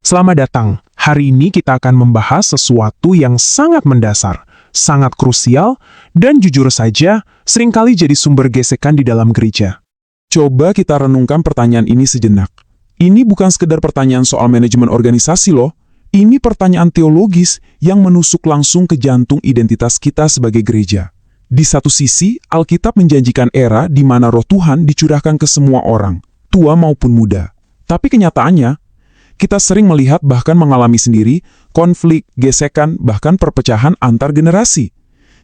Selamat datang. Hari ini kita akan membahas sesuatu yang sangat mendasar, sangat krusial, dan jujur saja seringkali jadi sumber gesekan di dalam gereja. Coba kita renungkan pertanyaan ini sejenak. Ini bukan sekedar pertanyaan soal manajemen organisasi loh. Ini pertanyaan teologis yang menusuk langsung ke jantung identitas kita sebagai gereja. Di satu sisi, Alkitab menjanjikan era di mana roh Tuhan dicurahkan ke semua orang, tua maupun muda. Tapi kenyataannya, kita sering melihat bahkan mengalami sendiri konflik, gesekan, bahkan perpecahan antar generasi.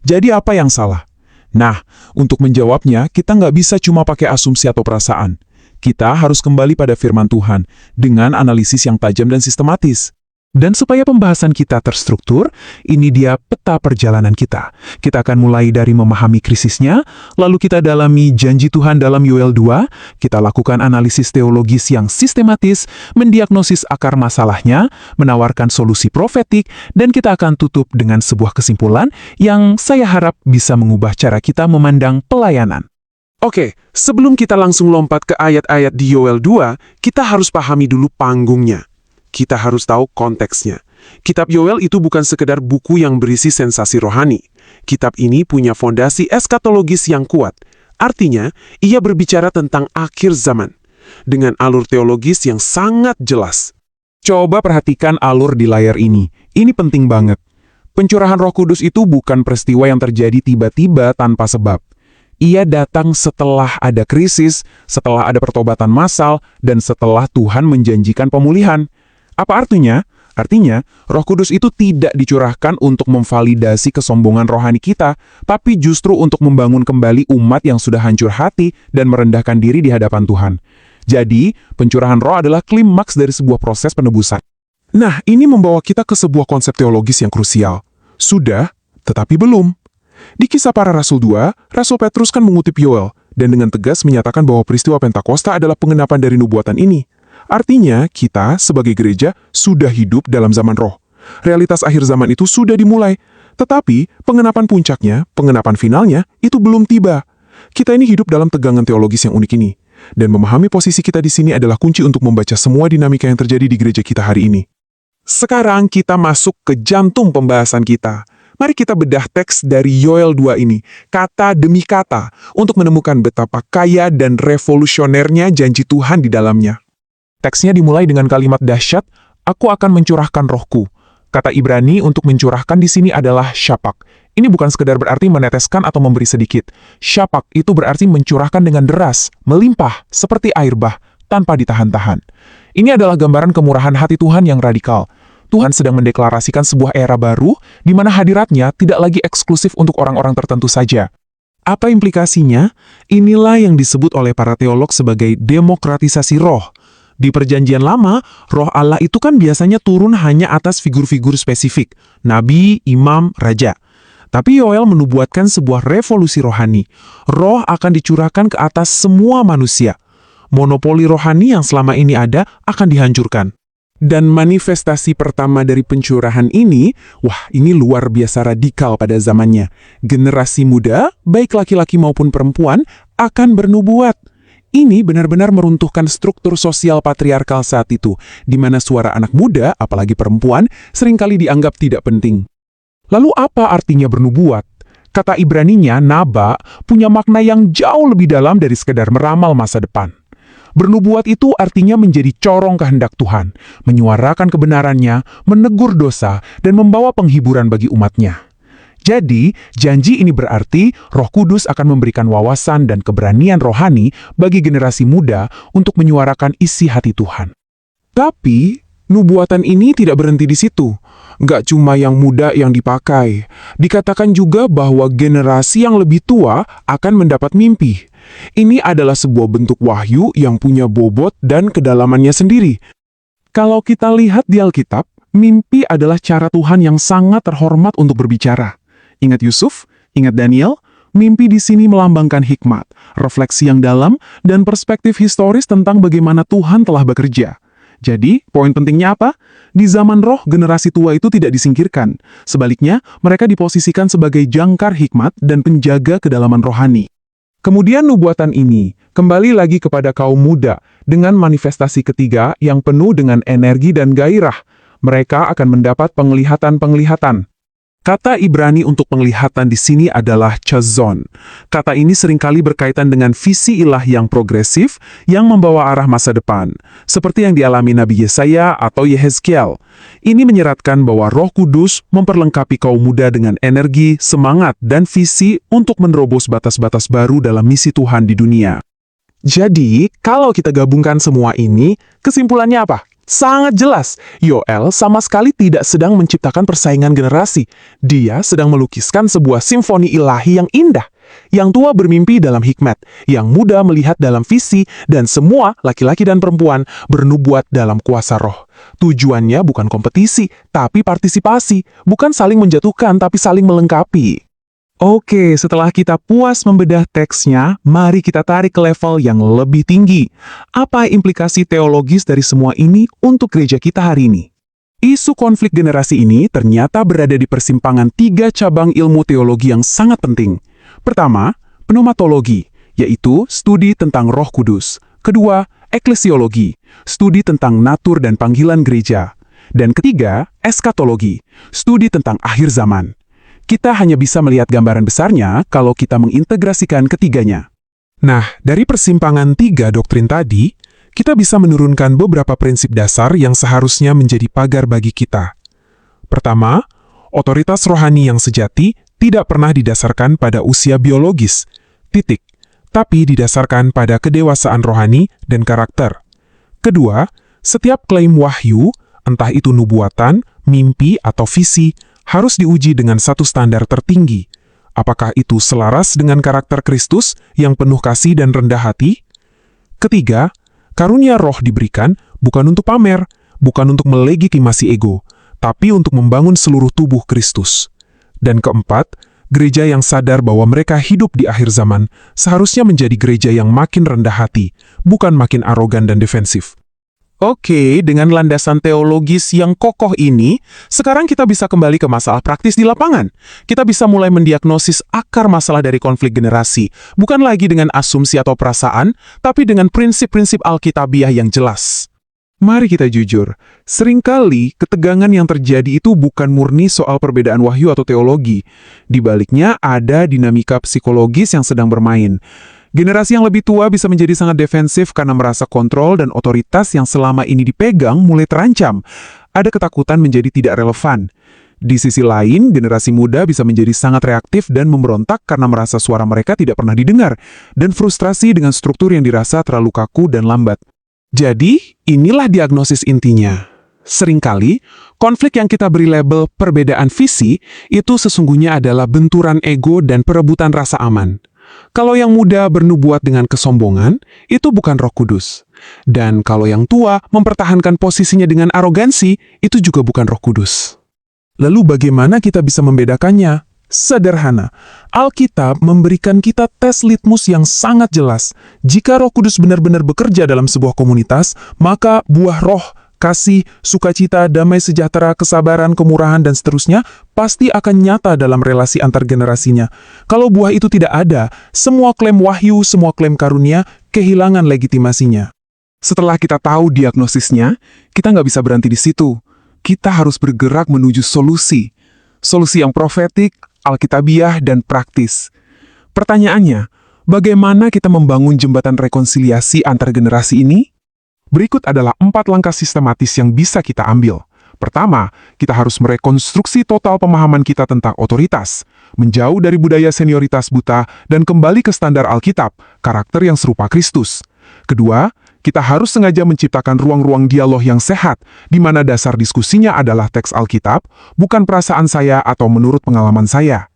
Jadi apa yang salah? Nah, untuk menjawabnya, kita nggak bisa cuma pakai asumsi atau perasaan. Kita harus kembali pada firman Tuhan dengan analisis yang tajam dan sistematis. Dan supaya pembahasan kita terstruktur, ini dia peta perjalanan kita. Kita akan mulai dari memahami krisisnya, lalu kita dalami janji Tuhan dalam Yoel 2, kita lakukan analisis teologis yang sistematis, mendiagnosis akar masalahnya, menawarkan solusi profetik, dan kita akan tutup dengan sebuah kesimpulan yang saya harap bisa mengubah cara kita memandang pelayanan. Oke, sebelum kita langsung lompat ke ayat-ayat di Yoel 2, kita harus pahami dulu panggungnya. Kita harus tahu konteksnya. Kitab Yoel itu bukan sekedar buku yang berisi sensasi rohani. Kitab ini punya fondasi eskatologis yang kuat. Artinya, ia berbicara tentang akhir zaman, dengan alur teologis yang sangat jelas. Coba perhatikan alur di layar ini. Ini penting banget. Pencurahan Roh Kudus itu bukan peristiwa yang terjadi tiba-tiba tanpa sebab. Ia datang setelah ada krisis, setelah ada pertobatan massal, dan setelah Tuhan menjanjikan pemulihan. Apa artinya? Artinya, Roh Kudus itu tidak dicurahkan untuk memvalidasi kesombongan rohani kita, tapi justru untuk membangun kembali umat yang sudah hancur hati dan merendahkan diri di hadapan Tuhan. Jadi, pencurahan roh adalah klimaks dari sebuah proses penebusan. Nah, ini membawa kita ke sebuah konsep teologis yang krusial. Sudah, tetapi belum. Di Kisah Para Rasul 2, Rasul Petrus kan mengutip Yoel, dan dengan tegas menyatakan bahwa peristiwa Pentakosta adalah pengenapan dari nubuatan ini. Artinya, kita sebagai gereja sudah hidup dalam zaman roh. Realitas akhir zaman itu sudah dimulai. Tetapi, pengenapan puncaknya, pengenapan finalnya, itu belum tiba. Kita ini hidup dalam tegangan teologis yang unik ini. Dan memahami posisi kita di sini adalah kunci untuk membaca semua dinamika yang terjadi di gereja kita hari ini. Sekarang kita masuk ke jantung pembahasan kita. Mari kita bedah teks dari Yoel 2 ini, kata demi kata, untuk menemukan betapa kaya dan revolusionernya janji Tuhan di dalamnya. Teksnya dimulai dengan kalimat dahsyat, "Aku akan mencurahkan rohku." Kata Ibrani untuk mencurahkan di sini adalah syapak. Ini bukan sekedar berarti meneteskan atau memberi sedikit. Syapak itu berarti mencurahkan dengan deras, melimpah, seperti air bah, tanpa ditahan-tahan. Ini adalah gambaran kemurahan hati Tuhan yang radikal. Tuhan sedang mendeklarasikan sebuah era baru, di mana hadiratnya tidak lagi eksklusif untuk orang-orang tertentu saja. Apa implikasinya? Inilah yang disebut oleh para teolog sebagai demokratisasi roh. Di Perjanjian Lama, roh Allah itu kan biasanya turun hanya atas figur-figur spesifik, nabi, imam, raja. Tapi Yoel menubuatkan sebuah revolusi rohani. Roh akan dicurahkan ke atas semua manusia. Monopoli rohani yang selama ini ada akan dihancurkan. Dan manifestasi pertama dari pencurahan ini, ini luar biasa radikal pada zamannya. Generasi muda, baik laki-laki maupun perempuan, akan bernubuat. Ini benar-benar meruntuhkan struktur sosial patriarkal saat itu, di mana suara anak muda, apalagi perempuan, seringkali dianggap tidak penting. Lalu apa artinya bernubuat? Kata Ibraninya, naba, punya makna yang jauh lebih dalam dari sekedar meramal masa depan. Bernubuat itu artinya menjadi corong kehendak Tuhan, menyuarakan kebenarannya, menegur dosa, dan membawa penghiburan bagi umatnya. Jadi, janji ini berarti Roh Kudus akan memberikan wawasan dan keberanian rohani bagi generasi muda untuk menyuarakan isi hati Tuhan. Tapi, nubuatan ini tidak berhenti di situ. Nggak cuma yang muda yang dipakai. Dikatakan juga bahwa generasi yang lebih tua akan mendapat mimpi. Ini adalah sebuah bentuk wahyu yang punya bobot dan kedalamannya sendiri. Kalau kita lihat di Alkitab, mimpi adalah cara Tuhan yang sangat terhormat untuk berbicara. Ingat Yusuf, ingat Daniel, mimpi di sini melambangkan hikmat, refleksi yang dalam, dan perspektif historis tentang bagaimana Tuhan telah bekerja. Jadi, poin pentingnya apa? Di zaman roh, generasi tua itu tidak disingkirkan. Sebaliknya, mereka diposisikan sebagai jangkar hikmat dan penjaga kedalaman rohani. Kemudian nubuatan ini, Kembali lagi kepada kaum muda, dengan manifestasi ketiga yang penuh dengan energi dan gairah, mereka akan mendapat penglihatan-penglihatan. Kata Ibrani untuk penglihatan di sini adalah chazon. Kata ini seringkali berkaitan dengan visi ilahi yang progresif yang membawa arah masa depan, seperti yang dialami Nabi Yesaya atau Yehezkiel. Ini menyeratkan bahwa Roh Kudus memperlengkapi kaum muda dengan energi, semangat, dan visi untuk menerobos batas-batas baru dalam misi Tuhan di dunia. Jadi, kalau kita gabungkan semua ini, kesimpulannya apa? Sangat jelas, Yoel sama sekali tidak sedang menciptakan persaingan generasi. Dia sedang melukiskan sebuah simfoni ilahi yang indah. Yang tua bermimpi dalam hikmat, yang muda melihat dalam visi, dan semua, laki-laki dan perempuan, bernubuat dalam kuasa roh. Tujuannya bukan kompetisi, tapi partisipasi. Bukan saling menjatuhkan, tapi saling melengkapi. Oke, setelah kita puas membedah teksnya, mari kita tarik ke level yang lebih tinggi. Apa implikasi teologis dari semua ini untuk gereja kita hari ini? Isu konflik generasi ini ternyata berada di persimpangan 3 cabang ilmu teologi yang sangat penting. Pertama, pneumatologi, yaitu studi tentang Roh Kudus. Kedua, eklesiologi, studi tentang natur dan panggilan gereja. Dan ketiga, eskatologi, studi tentang akhir zaman. Kita hanya bisa melihat gambaran besarnya kalau kita mengintegrasikan ketiganya. Nah, dari persimpangan 3 doktrin tadi, kita bisa menurunkan beberapa prinsip dasar yang seharusnya menjadi pagar bagi kita. Pertama, otoritas rohani yang sejati tidak pernah didasarkan pada usia biologis, titik, tapi didasarkan pada kedewasaan rohani dan karakter. Kedua, setiap klaim wahyu, entah itu nubuatan, mimpi, atau visi, harus diuji dengan satu standar tertinggi. Apakah itu selaras dengan karakter Kristus yang penuh kasih dan rendah hati? Ketiga, karunia roh diberikan bukan untuk pamer, bukan untuk melegitimasi ego, tapi untuk membangun seluruh tubuh Kristus. Dan keempat, gereja yang sadar bahwa mereka hidup di akhir zaman seharusnya menjadi gereja yang makin rendah hati, bukan makin arogan dan defensif. Oke, dengan landasan teologis yang kokoh ini, sekarang kita bisa kembali ke masalah praktis di lapangan. Kita bisa mulai mendiagnosis akar masalah dari konflik generasi, bukan lagi dengan asumsi atau perasaan, tapi dengan prinsip-prinsip Alkitabiah yang jelas. Mari kita jujur, seringkali ketegangan yang terjadi itu bukan murni soal perbedaan wahyu atau teologi. Di baliknya ada dinamika psikologis yang sedang bermain. Generasi yang lebih tua bisa menjadi sangat defensif karena merasa kontrol dan otoritas yang selama ini dipegang mulai terancam. Ada ketakutan menjadi tidak relevan. Di sisi lain, generasi muda bisa menjadi sangat reaktif dan memberontak karena merasa suara mereka tidak pernah didengar, dan frustrasi dengan struktur yang dirasa terlalu kaku dan lambat. Jadi, inilah diagnosis intinya. Seringkali, konflik yang kita beri label perbedaan visi itu sesungguhnya adalah benturan ego dan perebutan rasa aman. Kalau yang muda bernubuat dengan kesombongan, itu bukan Roh Kudus. Dan kalau yang tua mempertahankan posisinya dengan arogansi, itu juga bukan Roh Kudus. Lalu bagaimana kita bisa membedakannya? Sederhana, Alkitab memberikan kita tes litmus yang sangat jelas. Jika Roh Kudus benar-benar bekerja dalam sebuah komunitas, maka buah roh, kasih, sukacita, damai sejahtera, kesabaran, kemurahan, dan seterusnya pasti akan nyata dalam relasi antar generasinya. Kalau buah itu tidak ada, semua klaim wahyu, semua klaim karunia, kehilangan legitimasinya. Setelah kita tahu diagnosisnya, kita nggak bisa berhenti di situ. Kita harus bergerak menuju solusi. Solusi yang profetik, alkitabiah, dan praktis. Pertanyaannya, bagaimana kita membangun jembatan rekonsiliasi antar generasi ini? Berikut adalah 4 langkah sistematis yang bisa kita ambil. Pertama, kita harus merekonstruksi total pemahaman kita tentang otoritas, menjauh dari budaya senioritas buta, dan kembali ke standar Alkitab, karakter yang serupa Kristus. Kedua, kita harus sengaja menciptakan ruang-ruang dialog yang sehat, di mana dasar diskusinya adalah teks Alkitab, bukan perasaan saya atau menurut pengalaman saya.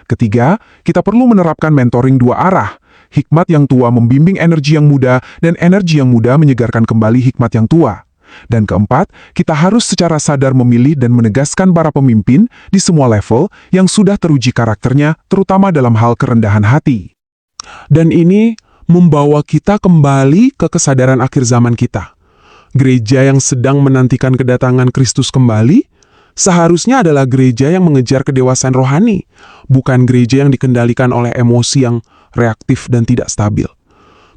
Ketiga, kita perlu menerapkan mentoring 2 arah. Hikmat yang tua membimbing energi yang muda, dan energi yang muda menyegarkan kembali hikmat yang tua. Dan keempat, kita harus secara sadar memilih dan menegaskan para pemimpin di semua level yang sudah teruji karakternya, terutama dalam hal kerendahan hati. Dan ini membawa kita kembali ke kesadaran akhir zaman kita. Gereja yang sedang menantikan kedatangan Kristus kembali, seharusnya adalah gereja yang mengejar kedewasaan rohani, bukan gereja yang dikendalikan oleh emosi yang reaktif dan tidak stabil.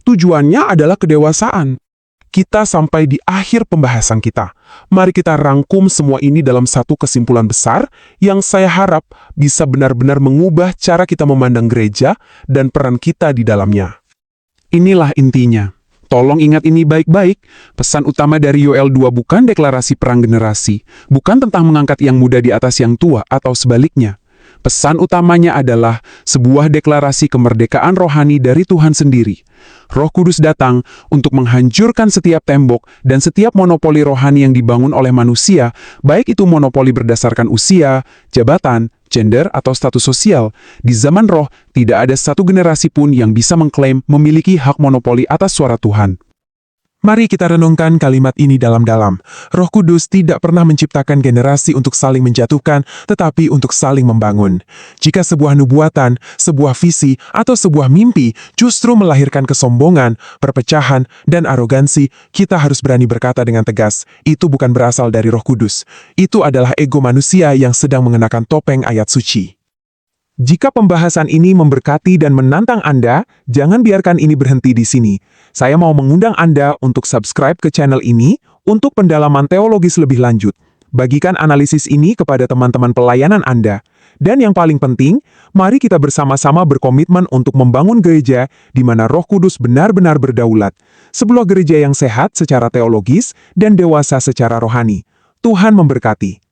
Tujuannya adalah kedewasaan. Kita sampai di akhir pembahasan kita. Mari kita rangkum semua ini dalam satu kesimpulan besar yang saya harap bisa benar-benar mengubah cara kita memandang gereja dan peran kita di dalamnya. Inilah intinya. Tolong ingat ini baik-baik. Pesan utama dari Yoel 2 bukan deklarasi perang generasi, bukan tentang mengangkat yang muda di atas yang tua atau sebaliknya. Pesan utamanya adalah sebuah deklarasi kemerdekaan rohani dari Tuhan sendiri. Roh Kudus datang untuk menghancurkan setiap tembok dan setiap monopoli rohani yang dibangun oleh manusia, baik itu monopoli berdasarkan usia, jabatan, gender, atau status sosial. Di zaman roh, tidak ada satu generasi pun yang bisa mengklaim memiliki hak monopoli atas suara Tuhan. Mari kita renungkan kalimat ini dalam-dalam. Roh Kudus tidak pernah menciptakan generasi untuk saling menjatuhkan, tetapi untuk saling membangun. Jika sebuah nubuatan, sebuah visi, atau sebuah mimpi justru melahirkan kesombongan, perpecahan, dan arogansi, kita harus berani berkata dengan tegas, itu bukan berasal dari Roh Kudus. Itu adalah ego manusia yang sedang mengenakan topeng ayat suci. Jika pembahasan ini memberkati dan menantang Anda, jangan biarkan ini berhenti di sini. Saya mau mengundang Anda untuk subscribe ke channel ini untuk pendalaman teologis lebih lanjut. Bagikan analisis ini kepada teman-teman pelayanan Anda. Dan yang paling penting, mari kita bersama-sama berkomitmen untuk membangun gereja di mana Roh Kudus benar-benar berdaulat. Sebuah gereja yang sehat secara teologis dan dewasa secara rohani. Tuhan memberkati.